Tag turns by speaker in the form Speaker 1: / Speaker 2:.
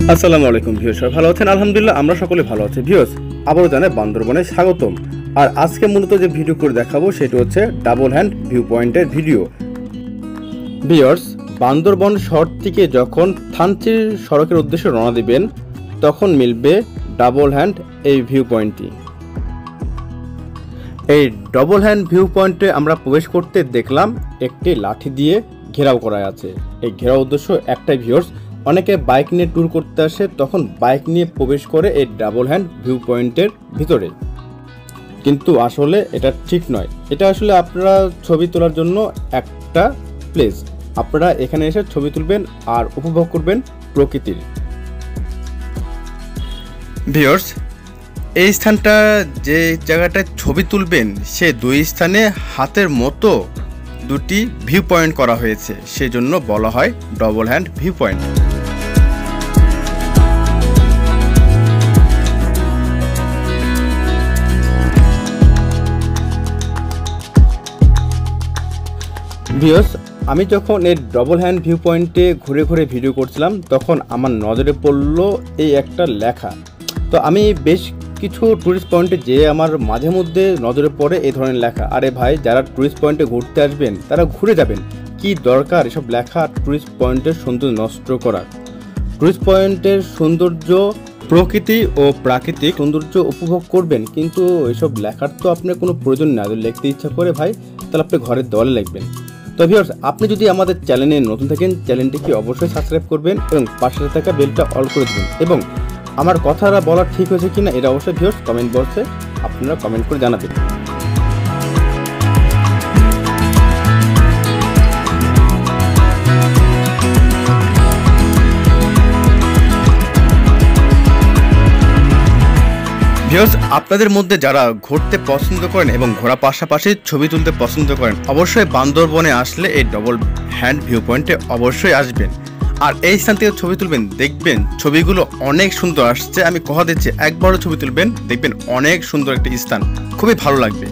Speaker 1: আসসালামু আলাইকুম ভিউয়ার্স, সবাই ভালো আছেন? আলহামদুলিল্লাহ আমরা সকলে ভালো আছি। ভিউয়ার্স, আবারও জানাই বান্দরবনে স্বাগতম। আর আজকে মূলত যে ভিডিও করে দেখাবো সেটা হচ্ছে ডাবল হ্যান্ড ভিউ পয়েন্টের ভিডিও। ভিউয়ার্স, বান্দরবন শহর থেকে যখন থানচির সড়কের উদ্দেশ্যে রওনা দিবেন তখন মিলবে ডাবল হ্যান্ড এই ভিউ পয়েন্টটি। এই ডাবল হ্যান্ড ভিউ পয়েন্টে আমরা প্রবেশ করতে দেখলাম একটি লাঠি দিয়ে ঘেরাও করা আছে। এই ঘেরাও উদ্দেশ্য একটাই ভিউয়ার্স, অনেকে বাইক নিয়ে ট্যুর করতে আসে, তখন বাইক নিয়ে প্রবেশ করে এই ডাবল হ্যান্ড ভিউ পয়েন্টের ভিতরে, কিন্তু আসলে এটা ঠিক নয়। এটা আসলে আপনারা ছবি তোলার জন্য একটা প্লেস। আপনারা এখানে এসে ছবি তুলবেন আর উপভোগ করবেন প্রকৃতির। ভিউয়ার্স, এই স্থানটা যে জায়গাটায় ছবি তুলবেন সে দুই স্থানে হাতের মতো দুটি ভিউ পয়েন্ট করা হয়েছে, সেজন্য বলা হয় double hand view point. Viewers, আমি যখন এই ডাবল হ্যান্ড ভিউ পয়েন্টে ঘুরে ঘুরে ভিডিও করছিলাম তখন আমার নজরে পড়লো এই একটা লেখা। তো আমি বেশ কিছু ট্যুরিস্ট পয়েন্টে যেয়ে আমার মাঝে মধ্যে নজরে পড়ে এই ধরনের লেখা। আরে ভাই, যারা ট্যুরিস্ট পয়েন্টে ঘুরতে আসবেন তারা ঘুরে যাবেন, কি দরকার এসব লেখা ট্যুরিস্ট পয়েন্টের সৌন্দর্য নষ্ট করার। ট্যুরিস্ট পয়েন্টের সৌন্দর্য, প্রকৃতি ও প্রাকৃতিক সৌন্দর্য উপভোগ করবেন, কিন্তু এসব লেখার তো আপনার কোনো প্রয়োজন না। যদি লিখতে ইচ্ছা করে ভাই, তাহলে আপনি ঘরের দেওয়ালে লিখবেন। তো ভিউয়ার্স, আপনি যদি আমাদের চ্যানেলে নতুন থাকেন চ্যানেলটিকে অবশ্যই সাবস্ক্রাইব করবেন এবং পাশে থাকা বেলটা অল করে দেবেন। এবং আমার কথাটা বলা ঠিক হয়েছে কিনা এটা অবশ্যই ভিউয়ার্স কমেন্ট বক্সে আপনারা কমেন্ট করে জানাবেন। ভিউয়ার্স, আপনাদের মধ্যে যারা ঘুরতে পছন্দ করেন এবং ঘোরার পাশাপাশি ছবি তুলতে পছন্দ করেন, অবশ্যই বান্দরবনে আসলে এই ডাবল হ্যান্ড ভিউ পয়েন্টে অবশ্যই আসবেন আর এই স্থান থেকে ছবি তুলবেন। দেখবেন ছবিগুলো অনেক সুন্দর আসছে। আমি কথা দিচ্ছি, একবারও ছবি তুলবেন, দেখবেন অনেক সুন্দর একটা স্থান, খুবই ভালো লাগবে।